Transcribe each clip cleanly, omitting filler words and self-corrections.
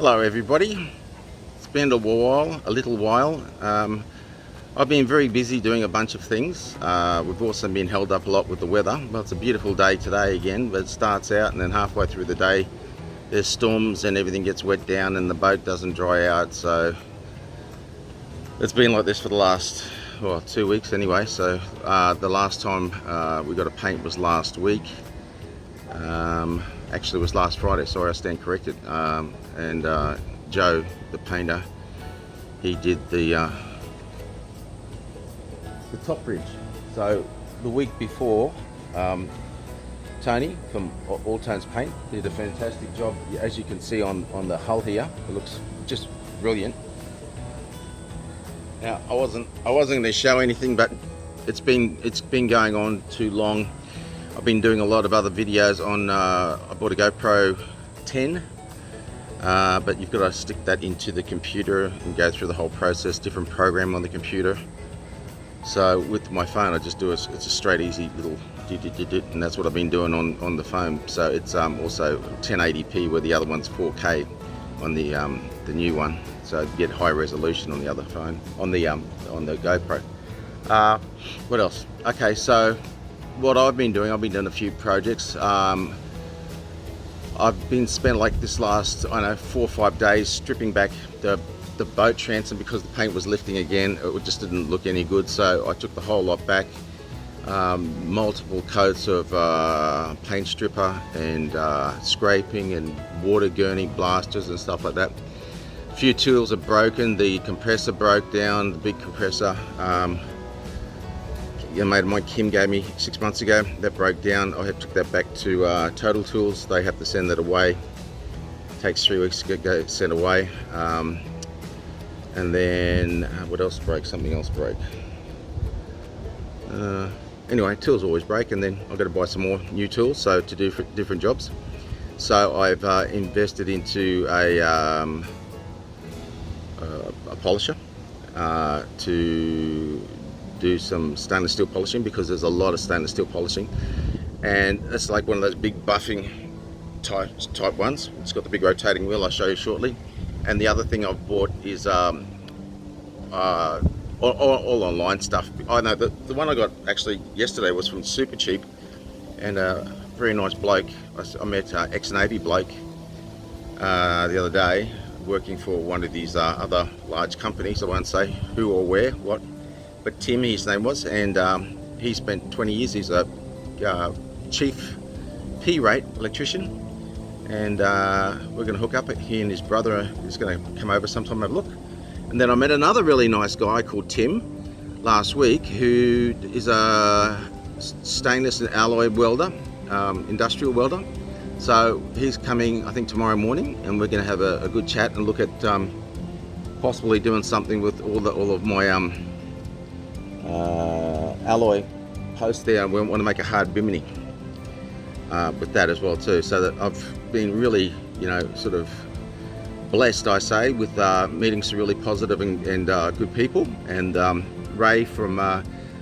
Hello everybody. It's been a little while. I've been very busy doing a bunch of things. We've also been held up a lot with the weather. Well, it's a beautiful day today again, but it starts out and then halfway through the day there's storms and everything gets wet down and the boat doesn't dry out. So it's been like this for the last 2 weeks anyway. So the last time we got a paint was last week. Actually it was last Friday, sorry, I stand corrected. And Joe, the painter, he did the top bridge. So the week before, Tony from All Tones Paint did a fantastic job. As you can see on the hull here, it looks just brilliant. Now I wasn't going to show anything, but it's been going on too long. I've been doing a lot of other videos on, I bought a GoPro 10, but you've got to stick that into the computer and go through the whole process, different program on the computer. So with my phone I just do it's a straight easy little dit, and that's what I've been doing on the phone. So it's also 1080p where the other one's 4K on the new one. So you get high resolution on the other phone, on the GoPro. What else? Okay, so what I've been doing a few projects. I've been spent like this last 4 or 5 days stripping back the boat transom because the paint was lifting again. It just didn't look any good, so I took the whole lot back. Multiple coats of paint stripper and scraping and water gurney blasters and stuff like that. A few tools are broken. The compressor broke down, the big compressor. A mate of mine, Kim, gave me 6 months ago. That broke down. I took that back to Total Tools. They have to send that away. It takes 3 weeks to get sent away. And then what else broke? Something else broke. Anyway, tools always break, and then I've got to buy some more new tools so to do for different jobs. So I've invested into a polisher to do some stainless steel polishing, because there's a lot of stainless steel polishing, and it's like one of those big buffing type ones. It's got the big rotating wheel I'll show you shortly. And the other thing I've bought is all online stuff. I know the one I got actually yesterday was from Super Cheap, and a very nice bloke. I met ex-Navy bloke the other day working for one of these other large companies. I won't say who or where, what, but Tim, his name was, and he spent 20 years. He's a chief P-rate electrician, and we're going to hook up. He and his brother is going to come over sometime and have a look. And then I met another really nice guy called Tim last week, who is a stainless and alloy welder, industrial welder. So he's coming, I think, tomorrow morning, and we're going to have a good chat and look at possibly doing something with all of my alloy posts there. We want to make a hard bimini with that as well too. So that I've been really, sort of blessed, I say, with meeting some really positive and good people. And Ray from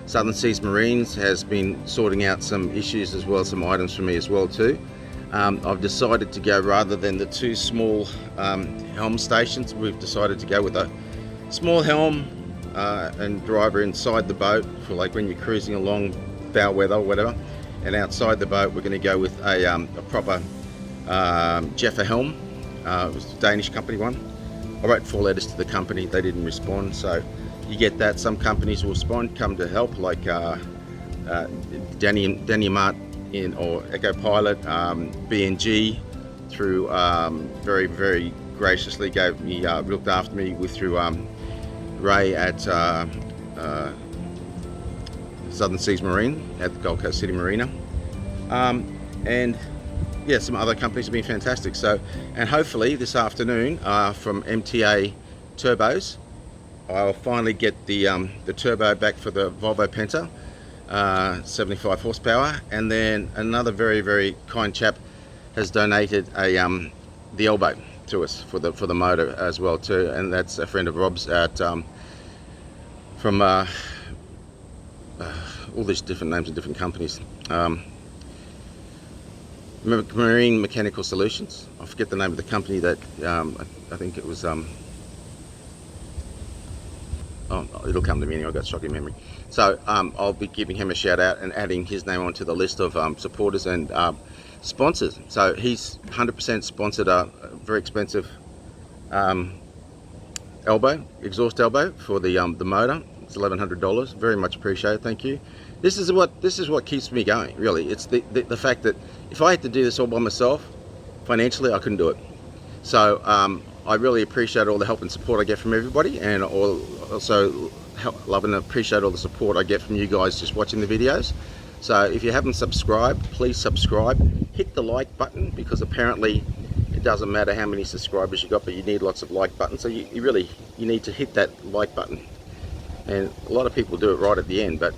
Southern Seas Marines has been sorting out some issues as well, some items for me as well too. I've decided to go, rather than the two small helm stations, we've decided to go with a small helm and driver inside the boat for like when you're cruising along, foul weather or whatever. And outside the boat we're going to go with a proper Jeffer helm. It was a Danish company one. I wrote 4 letters to the company, they didn't respond, so you get that. Some companies will respond, come to help, like Danny Mart or Echo Pilot, B&G through very, very graciously gave me, looked after me through Ray at Southern Seas Marine at the Gold Coast City Marina, and yeah, some other companies have been fantastic. So, and hopefully this afternoon from MTA Turbos, I'll finally get the turbo back for the Volvo Penta, 75 horsepower. And then another very, very kind chap has donated the elbow to us for the motor as well too, and that's a friend of Rob's at from all these different names and different companies. Marine Mechanical Solutions. I forget the name of the company that, I think it was, oh, it'll come to me anyway, I've got shocking memory. So I'll be giving him a shout out and adding his name onto the list of supporters and sponsors. So he's 100% sponsored a very expensive exhaust elbow for the motor. It's $1,100. Very much appreciated. Thank you. This is what keeps me going. Really, it's the fact that if I had to do this all by myself, financially, I couldn't do it. So I really appreciate all the help and support I get from everybody, and also love and appreciate all the support I get from you guys just watching the videos. So if you haven't subscribed, please subscribe. Hit the like button, because apparently it doesn't matter how many subscribers you got, but you need lots of like buttons. So you need to hit that like button. And a lot of people do it right at the end, but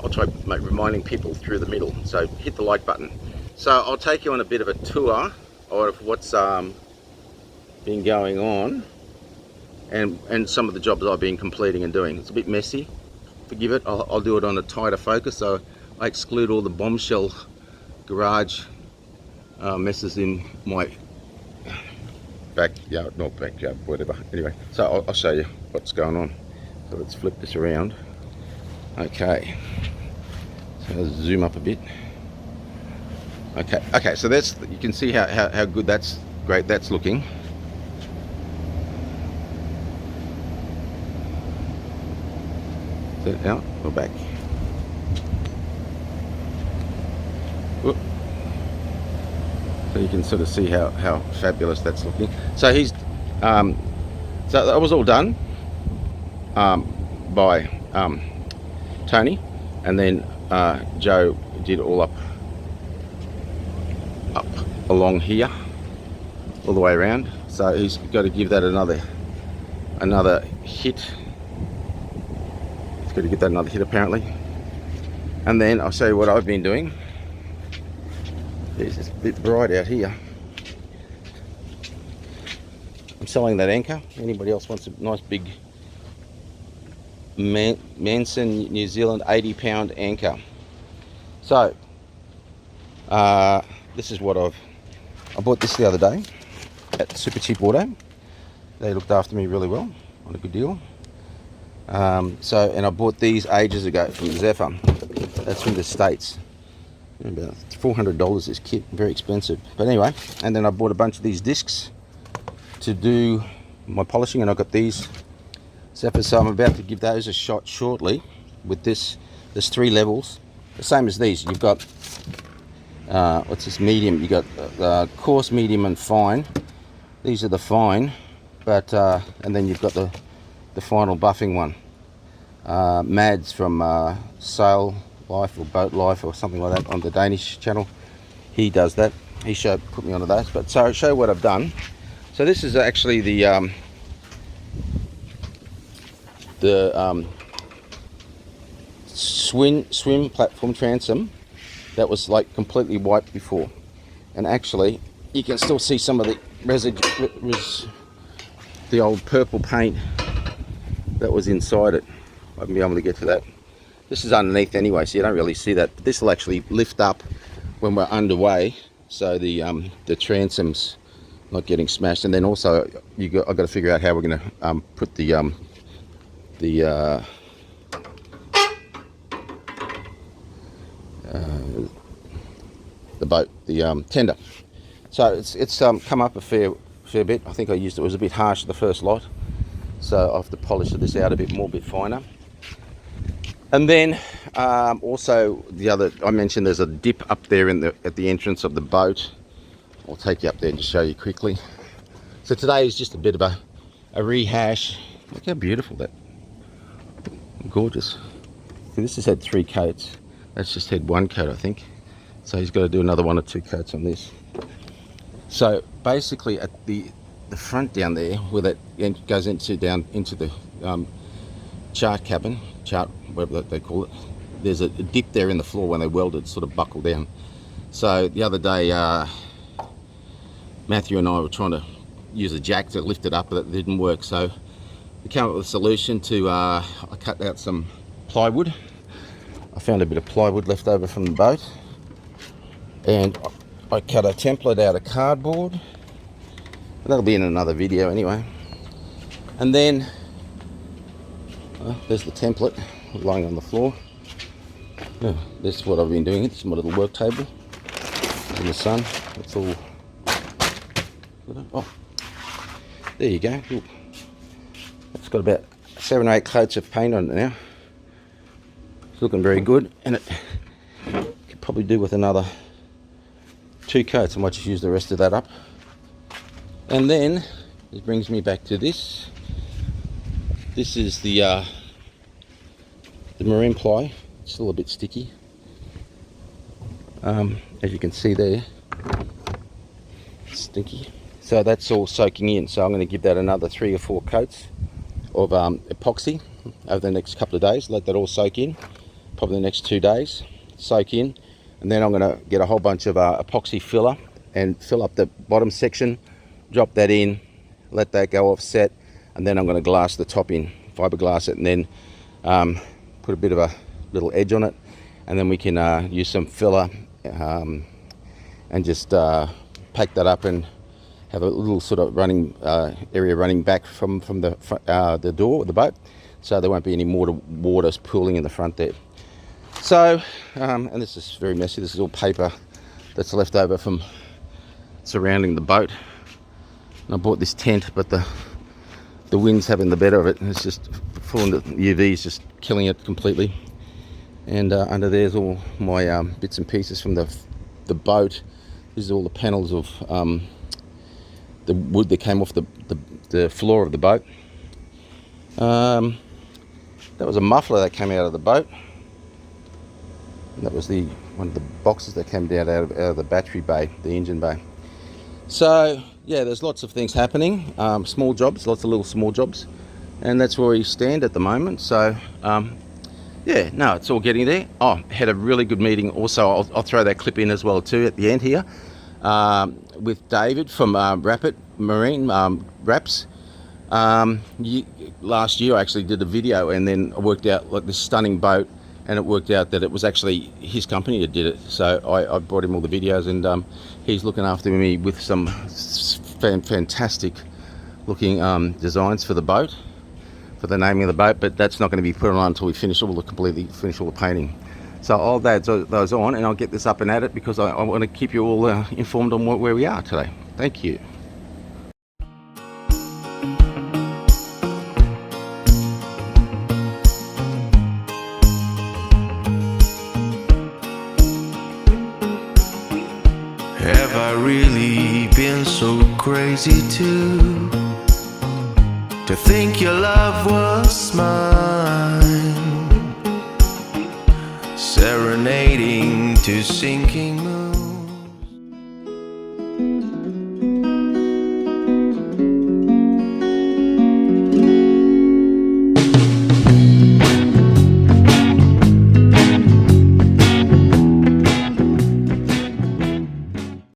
I'll try reminding people through the middle. So hit the like button. So I'll take you on a bit of a tour of what's been going on, and some of the jobs I've been completing and doing. It's a bit messy, forgive it. I'll do it on a tighter focus, so I exclude all the bombshell garage messes in my backyard, not backyard, whatever. Anyway, so I'll show you what's going on. So let's flip this around. Okay, so let's zoom up a bit. Okay, so that's, you can see how good that's looking. So out or back. Whoop. So you can sort of see how fabulous that's looking. So he's so that was all done by Tony, and then Joe did it all up along here, all the way around. So he's got to give that another hit. He's got to give that another hit apparently. And then I'll show you what I've been doing. It's a bit bright out here. I'm selling that anchor. Anybody else wants a nice big Manson New Zealand 80-pound anchor? So this is what I bought this the other day at Super Cheap Auto. They looked after me really well on a good deal. And I bought these ages ago from Zephyr. That's from the States. About $400 this kit, very expensive. But anyway, and then I bought a bunch of these discs to do my polishing, and I got these Zephyr, so I'm about to give those a shot shortly with this. There's 3 levels, the same as these. You've got what's this, medium, you got coarse, medium and fine. These are the fine, but and then you've got the final buffing one. Mads from Sail Life or Boat Life or something like that on the Danish channel, he does that. He put me onto those. But so I'll show you what I've done. So this is actually the swim platform transom that was like completely wiped before, and actually you can still see some of the residue, the old purple paint that was inside it. I won't be able to get to that. This is underneath anyway, so you don't really see that. But this will actually lift up when we're underway, so the transom's not getting smashed. And then also I've got to figure out how we're going to put the boat, the tender. So it's come up a fair bit. I think I used it was a bit harsh the first lot, so I have to polish this out a bit more, a bit finer. And then also I mentioned there's a dip up there at the entrance of the boat. I'll take you up there and just show you quickly. So today is just a bit of a rehash. Look how beautiful that, gorgeous. See, this has had 3 coats. That's just had 1 coat, I think. So he's got to do another 1 or 2 coats on this. So basically at the front down there, where that goes down into the chart cabin, whatever they call it, there's a dip there in the floor. When they welded, sort of buckled down. So the other day Matthew and I were trying to use a jack to lift it up, but it didn't work. So we came up with a solution to I cut out some plywood. I found a bit of plywood left over from the boat, and I cut a template out of cardboard. That'll be in another video anyway. And then, well, there's the template lying on the floor. Yeah, this is what I've been doing. This is my little work table in the sun. It's all. Oh, there you go. Look. It's got about 7 or 8 coats of paint on it now. It's looking very good, and it could probably do with another 2 coats. I might just use the rest of that up. And then it brings me back to this. This is the marine ply. It's still a bit sticky. As you can see there, it's stinky. So that's all soaking in. So I'm going to give that another 3 or 4 coats of epoxy over the next couple of days. Let that all soak in. Probably the next 2 days. Soak in. And then I'm going to get a whole bunch of epoxy filler and fill up the bottom section. Drop that in. Let that go offset. And then I'm going to glass the top in. Fiberglass it, and then put a bit of a little edge on it, and then we can use some filler and just pack that up and have a little sort of running area running back from the door of the boat, so there won't be any more water pooling in the front there. So and this is very messy. This is all paper that's left over from surrounding the boat. And I bought this tent, but the wind's having the better of it, and it's just full of UVs, just killing it completely. And under there's all my bits and pieces from the boat. This is all the panels of the wood that came off the floor of the boat. That was a muffler that came out of the boat. And that was one of the boxes that came down out of the battery bay, the engine bay. So yeah, there's lots of things happening, small jobs, lots of little small jobs, and that's where we stand at the moment. So yeah, no, it's all getting there. Oh, had a really good meeting also. I'll throw that clip in as well too at the end here, with David from Rapid Marine Wraps. Last year I actually did a video, and then I worked out like this stunning boat, and it worked out that it was actually his company that did it. So I brought him all the videos, and he's looking after me with some fantastic looking designs for the boat, for the naming of the boat, but that's not going to be put on until we completely finish all the painting. So I'll add those on, and I'll get this up and at it, because I want to keep you all informed on where we are today. Thank you. Have I really been so crazy to think your love was mine, serenading to sinking moon?